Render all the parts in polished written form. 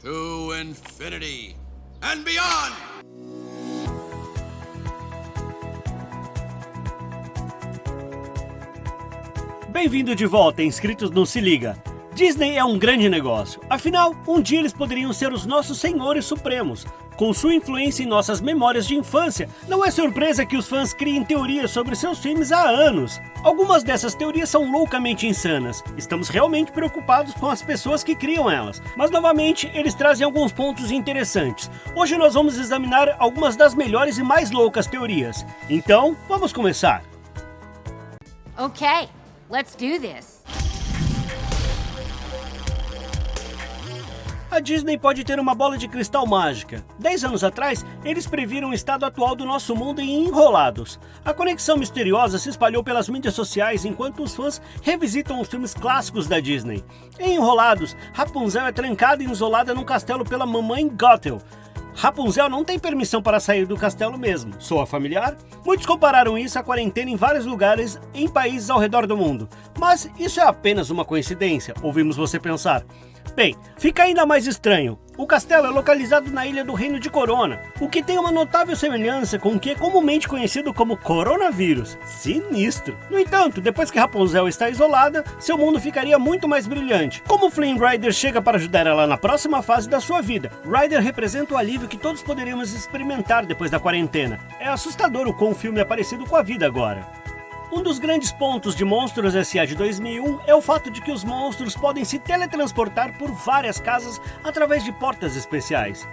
To infinity and beyond! Bem-vindo de volta, inscritos no Se Liga. Disney é um grande negócio, afinal, um dia eles poderiam ser os nossos senhores supremos. Com sua influência em nossas memórias de infância, não é surpresa que os fãs criem teorias sobre seus filmes há anos. Algumas dessas teorias são loucamente insanas, estamos realmente preocupados com as pessoas que criam elas. Mas novamente, eles trazem alguns pontos interessantes. Hoje nós vamos examinar algumas das melhores e mais loucas teorias. Então, vamos começar. Okay, let's do this. A Disney pode ter uma bola de cristal mágica. 10 anos atrás, eles previram o estado atual do nosso mundo em Enrolados. A conexão misteriosa se espalhou pelas mídias sociais enquanto os fãs revisitam os filmes clássicos da Disney. Em Enrolados, Rapunzel é trancada e isolada num castelo pela mamãe Gothel. Rapunzel não tem permissão para sair do castelo mesmo. Soa familiar? Muitos compararam isso à quarentena em vários lugares em países ao redor do mundo. Mas isso é apenas uma coincidência, ouvimos você pensar. Bem, fica ainda mais estranho. O castelo é localizado na ilha do Reino de Corona, o que tem uma notável semelhança com o que é comumente conhecido como coronavírus. Sinistro! No entanto, depois que Rapunzel está isolada, seu mundo ficaria muito mais brilhante. Como Flynn Rider chega para ajudar ela na próxima fase da sua vida, Rider representa o alívio que todos poderíamos experimentar depois da quarentena. É assustador o quão o filme é parecido com a vida agora. Um dos grandes pontos de Monstros S.A. de 2001 é o fato de que os monstros podem se teletransportar por várias casas através de portas especiais.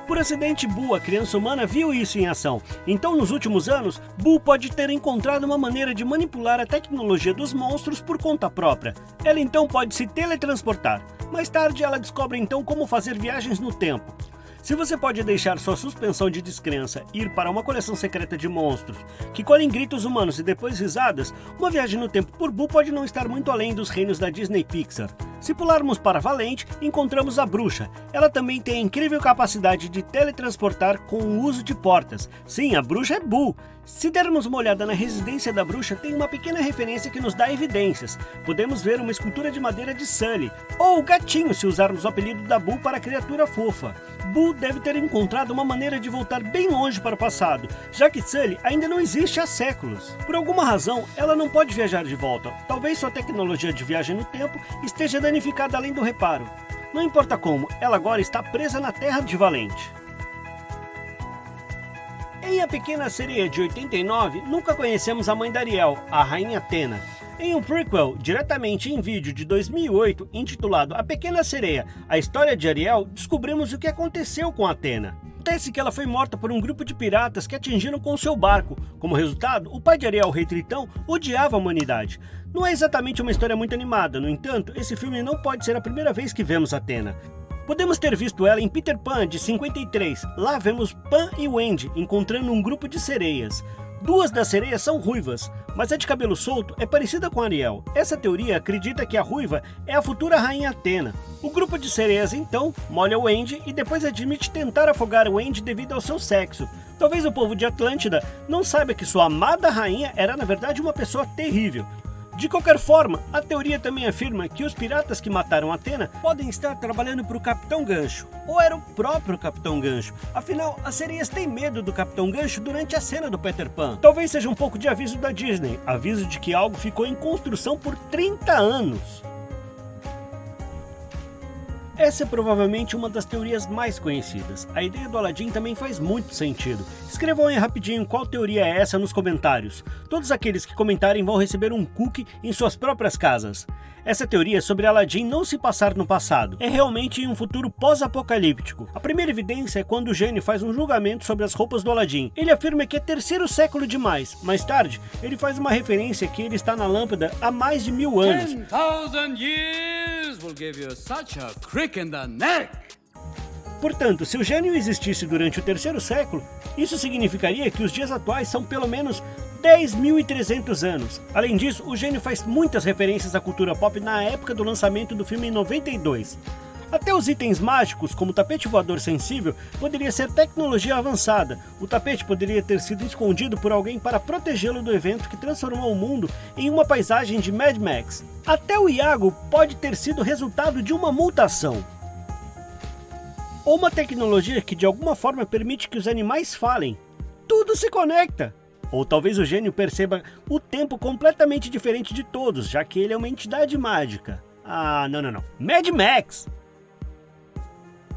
Por acidente, Boo, a criança humana, viu isso em ação. Então, nos últimos anos, Boo pode ter encontrado uma maneira de manipular a tecnologia dos monstros por conta própria. Ela então pode se teletransportar. Mais tarde, ela descobre então como fazer viagens no tempo. Se você pode deixar sua suspensão de descrença ir para uma coleção secreta de monstros que colhem gritos humanos e depois risadas, uma viagem no tempo por Boo pode não estar muito além dos reinos da Disney Pixar. Se pularmos para Valente, encontramos a bruxa. Ela também tem a incrível capacidade de teletransportar com o uso de portas. Sim, a bruxa é Boo. Se dermos uma olhada na residência da bruxa, tem uma pequena referência que nos dá evidências. Podemos ver uma escultura de madeira de Sully, ou o gatinho se usarmos o apelido da Boo para a criatura fofa. Boo deve ter encontrado uma maneira de voltar bem longe para o passado, já que Sully ainda não existe há séculos. Por alguma razão, ela não pode viajar de volta. Talvez sua tecnologia de viagem no tempo esteja danificada além do reparo. Não importa como, ela agora está presa na Terra de Valente. Em A Pequena Sereia de 89, nunca conhecemos a mãe da Ariel, a Rainha Athena. Em um prequel, diretamente em vídeo de 2008, intitulado A Pequena Sereia, a história de Ariel, descobrimos o que aconteceu com Athena. Acontece que ela foi morta por um grupo de piratas que atingiram com seu barco. Como resultado, o pai de Ariel, o Rei Tritão, odiava a humanidade. Não é exatamente uma história muito animada, no entanto, esse filme não pode ser a primeira vez que vemos Athena. Podemos ter visto ela em Peter Pan, de 53. Lá vemos Pan e Wendy encontrando um grupo de sereias. Duas das sereias são ruivas, mas a de cabelo solto é parecida com Ariel. Essa teoria acredita que a ruiva é a futura rainha Athena. O grupo de sereias então molha Wendy e depois admite tentar afogar Wendy devido ao seu sexo. Talvez o povo de Atlântida não saiba que sua amada rainha era na verdade uma pessoa terrível. De qualquer forma, a teoria também afirma que os piratas que mataram Athena podem estar trabalhando para o Capitão Gancho, ou era o próprio Capitão Gancho. Afinal, as sereias têm medo do Capitão Gancho durante a cena do Peter Pan. Talvez seja um pouco de aviso da Disney, aviso de que algo ficou em construção por 30 anos. Essa é provavelmente uma das teorias mais conhecidas. A ideia do Aladdin também faz muito sentido. Escrevam aí rapidinho qual teoria é essa nos comentários. Todos aqueles que comentarem vão receber um cookie em suas próprias casas. Essa teoria sobre Aladdin não se passar no passado, é realmente em um futuro pós-apocalíptico. A primeira evidência é quando o gênio faz um julgamento sobre as roupas do Aladdin. Ele afirma que é terceiro século demais. Mais tarde, ele faz uma referência que ele está na lâmpada há mais de 1000 anos. 10,000 years will give you such a crick in the neck! Portanto, se o gênio existisse durante o terceiro século, isso significaria que os dias atuais são pelo menos 10.300 anos. Além disso, o gênio faz muitas referências à cultura pop na época do lançamento do filme em 92. Até os itens mágicos, como o tapete voador sensível, poderia ser tecnologia avançada. O tapete poderia ter sido escondido por alguém para protegê-lo do evento que transformou o mundo em uma paisagem de Mad Max. Até o Iago pode ter sido resultado de uma mutação. Ou uma tecnologia que de alguma forma permite que os animais falem. Tudo se conecta. Ou talvez o gênio perceba o tempo completamente diferente de todos, já que ele é uma entidade mágica. Ah, não. Mad Max!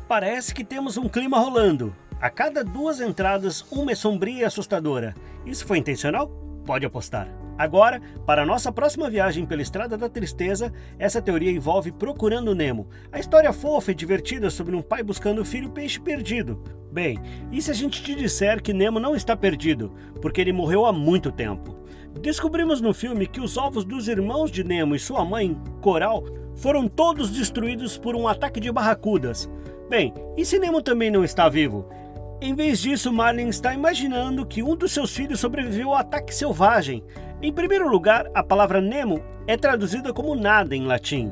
Parece que temos um clima rolando. A cada 2 entradas, uma é sombria e assustadora. Isso foi intencional? Pode apostar. Agora, para a nossa próxima viagem pela Estrada da Tristeza, essa teoria envolve Procurando Nemo. A história fofa e divertida sobre um pai buscando o filho peixe perdido. Bem, e se a gente te disser que Nemo não está perdido, porque ele morreu há muito tempo? Descobrimos no filme que os ovos dos irmãos de Nemo e sua mãe, Coral, foram todos destruídos por um ataque de barracudas. Bem, e se Nemo também não está vivo? Em vez disso, Marlin está imaginando que um dos seus filhos sobreviveu ao ataque selvagem. Em primeiro lugar, a palavra Nemo é traduzida como nada em latim.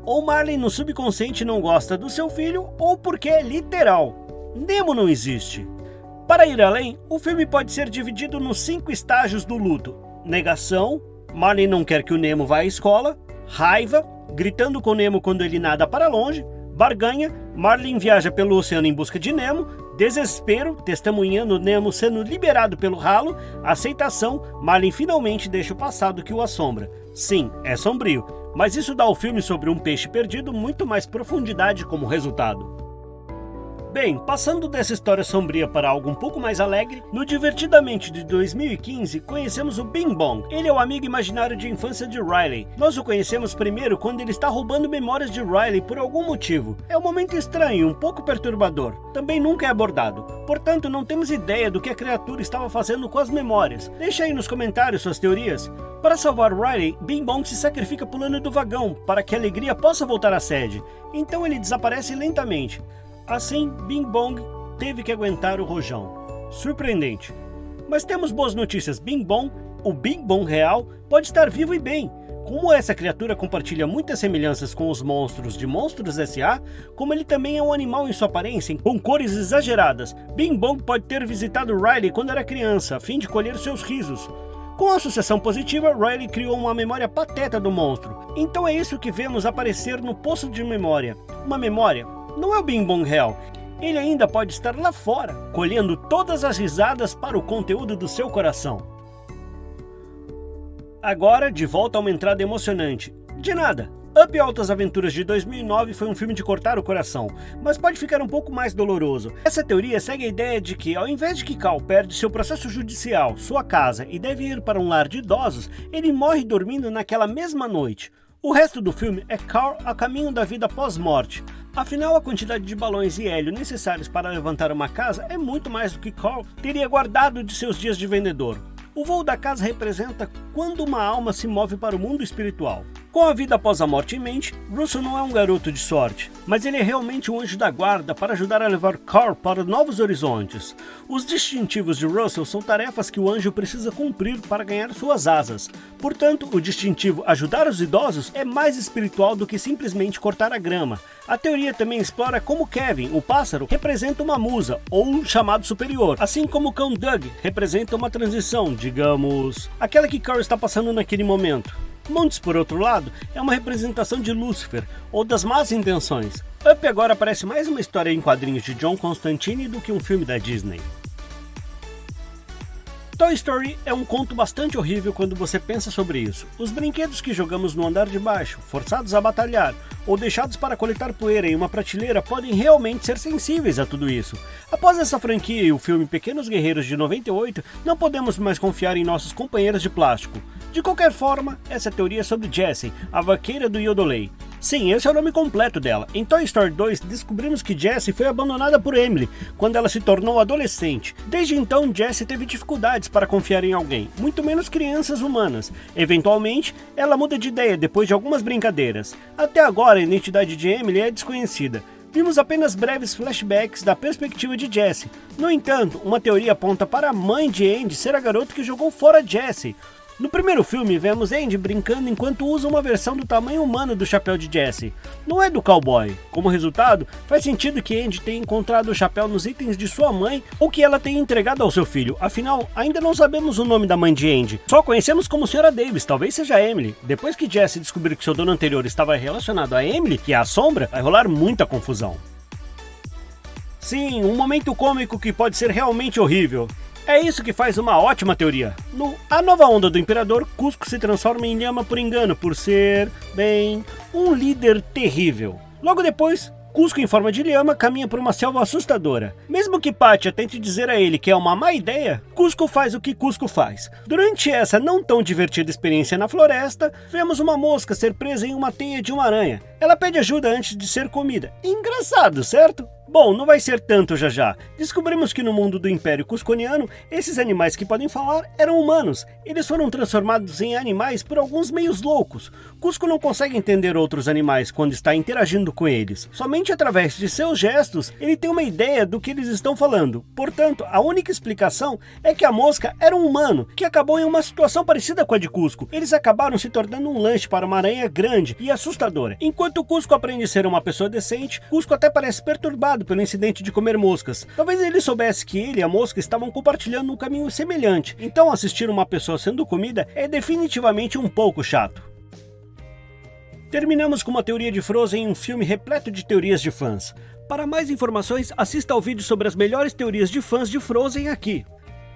Ou Marlin no subconsciente não gosta do seu filho, ou porque é literal. Nemo não existe. Para ir além, o filme pode ser dividido nos 5 estágios do luto: negação, Marlin não quer que o Nemo vá à escola; raiva, gritando com Nemo quando ele nada para longe; barganha, Marlin viaja pelo oceano em busca de Nemo; desespero, testemunhando Nemo sendo liberado pelo ralo; aceitação, Marlin finalmente deixa o passado que o assombra. Sim, é sombrio, mas isso dá ao filme sobre um peixe perdido muito mais profundidade como resultado. Bem, passando dessa história sombria para algo um pouco mais alegre, no Divertidamente de 2015 conhecemos o Bing Bong. Ele é o amigo imaginário de infância de Riley. Nós o conhecemos primeiro quando ele está roubando memórias de Riley por algum motivo. É um momento estranho, um pouco perturbador. Também nunca é abordado. Portanto, não temos ideia do que a criatura estava fazendo com as memórias. Deixa aí nos comentários suas teorias. Para salvar Riley, Bing Bong se sacrifica pulando do vagão para que a alegria possa voltar à sede. Então ele desaparece lentamente. Assim, Bing Bong teve que aguentar o rojão. Surpreendente. Mas temos boas notícias. Bing Bong, o Bing Bong real, pode estar vivo e bem. Como essa criatura compartilha muitas semelhanças com os monstros de Monstros S.A., como ele também é um animal em sua aparência, com cores exageradas, Bing Bong pode ter visitado Riley quando era criança, a fim de colher seus risos. Com a associação positiva, Riley criou uma memória pateta do monstro. Então é isso que vemos aparecer no poço de memória. Uma memória. Não é o Bing Bong real. Ele ainda pode estar lá fora, colhendo todas as risadas para o conteúdo do seu coração. Agora, de volta a uma entrada emocionante. De nada. Up Altas Aventuras de 2009 foi um filme de cortar o coração, mas pode ficar um pouco mais doloroso. Essa teoria segue a ideia de que, ao invés de que Cal perde seu processo judicial, sua casa e deve ir para um lar de idosos, ele morre dormindo naquela mesma noite. O resto do filme é Carl a caminho da vida pós-morte. Afinal, a quantidade de balões e hélio necessários para levantar uma casa é muito mais do que Carl teria guardado de seus dias de vendedor. O voo da casa representa quando uma alma se move para o mundo espiritual. Com a vida após a morte em mente, Russell não é um garoto de sorte, mas ele é realmente um anjo da guarda para ajudar a levar Carl para novos horizontes. Os distintivos de Russell são tarefas que o anjo precisa cumprir para ganhar suas asas. Portanto, o distintivo ajudar os idosos é mais espiritual do que simplesmente cortar a grama. A teoria também explora como Kevin, o pássaro, representa uma musa, ou um chamado superior, assim como o cão Doug representa uma transição, digamos, aquela que Carl está passando naquele momento. Montes, por outro lado, é uma representação de Lúcifer, ou das más intenções. Up agora parece mais uma história em quadrinhos de John Constantine do que um filme da Disney. Toy Story é um conto bastante horrível quando você pensa sobre isso. Os brinquedos que jogamos no andar de baixo, forçados a batalhar, ou deixados para coletar poeira em uma prateleira podem realmente ser sensíveis a tudo isso. Após essa franquia e o filme Pequenos Guerreiros de 98, não podemos mais confiar em nossos companheiros de plástico. De qualquer forma, essa teoria é sobre Jessie, a vaqueira do Yodelay. Sim, esse é o nome completo dela. Em Toy Story 2, descobrimos que Jessie foi abandonada por Emily quando ela se tornou adolescente. Desde então, Jessie teve dificuldades para confiar em alguém, muito menos crianças humanas. Eventualmente, ela muda de ideia depois de algumas brincadeiras. Até agora, a identidade de Emily é desconhecida. Vimos apenas breves flashbacks da perspectiva de Jessie. No entanto, uma teoria aponta para a mãe de Andy ser a garota que jogou fora Jessie. No primeiro filme, vemos Andy brincando enquanto usa uma versão do tamanho humano do chapéu de Jessie. Não é do cowboy. Como resultado, faz sentido que Andy tenha encontrado o chapéu nos itens de sua mãe ou que ela tenha entregado ao seu filho. Afinal, ainda não sabemos o nome da mãe de Andy. Só conhecemos como Sra. Davis, talvez seja Emily. Depois que Jessie descobrir que seu dono anterior estava relacionado a Emily, que é a Sombra, vai rolar muita confusão. Sim, um momento cômico que pode ser realmente horrível. É isso que faz uma ótima teoria. No A Nova Onda do Imperador, Cusco se transforma em lhama por engano, por ser, bem, um líder terrível. Logo depois, Cusco em forma de lhama caminha por uma selva assustadora. Mesmo que Pátia tente dizer a ele que é uma má ideia, Cusco faz o que Cusco faz. Durante essa não tão divertida experiência na floresta, vemos uma mosca ser presa em uma teia de uma aranha. Ela pede ajuda antes de ser comida. Engraçado, certo? Bom, não vai ser tanto já já. Descobrimos que no mundo do Império Cusconiano, esses animais que podem falar eram humanos. Eles foram transformados em animais por alguns meios loucos. Cusco não consegue entender outros animais quando está interagindo com eles. Somente através de seus gestos, ele tem uma ideia do que eles estão falando. Portanto, a única explicação é que a mosca era um humano, que acabou em uma situação parecida com a de Cusco. Eles acabaram se tornando um lanche para uma aranha grande e assustadora. Enquanto Cusco aprende a ser uma pessoa decente, Cusco até parece perturbado pelo incidente de comer moscas. Talvez ele soubesse que ele e a mosca estavam compartilhando um caminho semelhante. Então assistir uma pessoa sendo comida é definitivamente um pouco chato. Terminamos com uma teoria de Frozen em um filme repleto de teorias de fãs. Para mais informações, assista ao vídeo sobre as melhores teorias de fãs de Frozen aqui.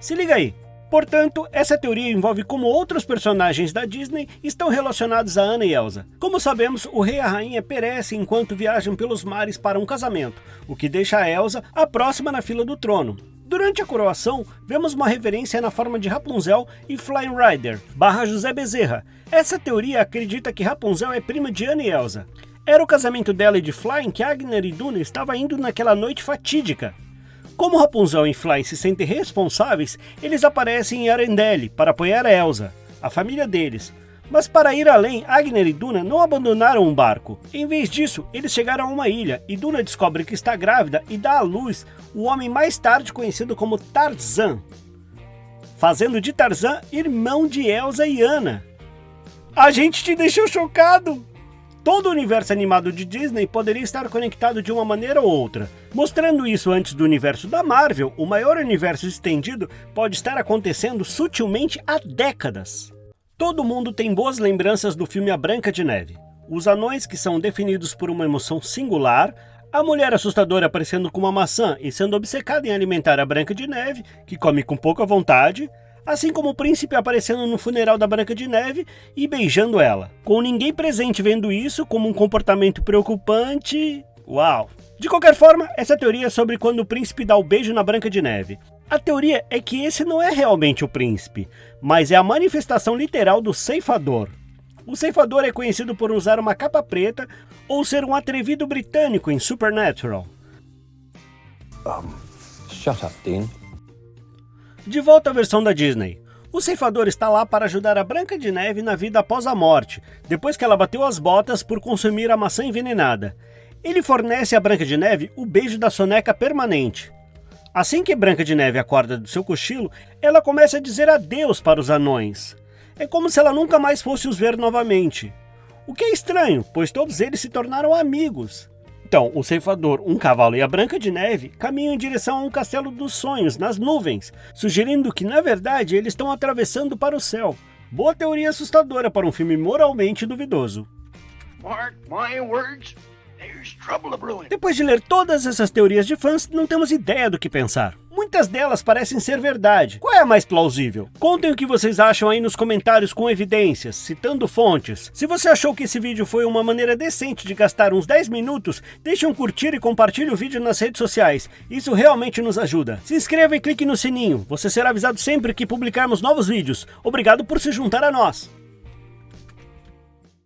Se liga aí! Portanto, essa teoria envolve como outros personagens da Disney estão relacionados a Anna e Elsa. Como sabemos, o rei e a rainha perecem enquanto viajam pelos mares para um casamento, o que deixa a Elsa a próxima na fila do trono. Durante a coroação, vemos uma reverência na forma de Rapunzel e Flying Rider, / José Bezerra. Essa teoria acredita que Rapunzel é prima de Anna e Elsa. Era o casamento dela e de Flying que Agner e Duna estavam indo naquela noite fatídica. Como Rapunzel e Fly se sentem responsáveis, eles aparecem em Arendelle para apoiar a Elsa, a família deles. Mas para ir além, Agner e Duna não abandonaram um barco. Em vez disso, eles chegaram a uma ilha e Duna descobre que está grávida e dá à luz o homem mais tarde conhecido como Tarzan, fazendo de Tarzan irmão de Elsa e Anna. A gente te deixou chocado! Todo o universo animado de Disney poderia estar conectado de uma maneira ou outra. Mostrando isso antes do universo da Marvel, o maior universo estendido pode estar acontecendo sutilmente há décadas. Todo mundo tem boas lembranças do filme A Branca de Neve. Os anões que são definidos por uma emoção singular, a mulher assustadora aparecendo com uma maçã e sendo obcecada em alimentar a Branca de Neve, que come com pouca vontade, assim como o príncipe aparecendo no funeral da Branca de Neve e beijando ela. Com ninguém presente vendo isso como um comportamento preocupante... Uau! De qualquer forma, essa teoria é sobre quando o príncipe dá o beijo na Branca de Neve. A teoria é que esse não é realmente o príncipe, mas é a manifestação literal do ceifador. O ceifador é conhecido por usar uma capa preta ou ser um atrevido britânico em Supernatural. Shut up, Dean. De volta à versão da Disney. O ceifador está lá para ajudar a Branca de Neve na vida após a morte, depois que ela bateu as botas por consumir a maçã envenenada. Ele fornece à Branca de Neve o beijo da soneca permanente. Assim que Branca de Neve acorda do seu cochilo, ela começa a dizer adeus para os anões. É como se ela nunca mais fosse os ver novamente. O que é estranho, pois todos eles se tornaram amigos. Então, o ceifador, um cavalo e a Branca de Neve caminham em direção a um castelo dos sonhos, nas nuvens, sugerindo que, na verdade, eles estão atravessando para o céu. Boa teoria assustadora para um filme moralmente duvidoso. Mark my words, there's trouble brewing. Depois de ler todas essas teorias de fãs, não temos ideia do que pensar. Muitas delas parecem ser verdade. Qual é a mais plausível? Contem o que vocês acham aí nos comentários com evidências, citando fontes. Se você achou que esse vídeo foi uma maneira decente de gastar uns 10 minutos, deixe um curtir e compartilhe o vídeo nas redes sociais. Isso realmente nos ajuda. Se inscreva e clique no sininho. Você será avisado sempre que publicarmos novos vídeos. Obrigado por se juntar a nós.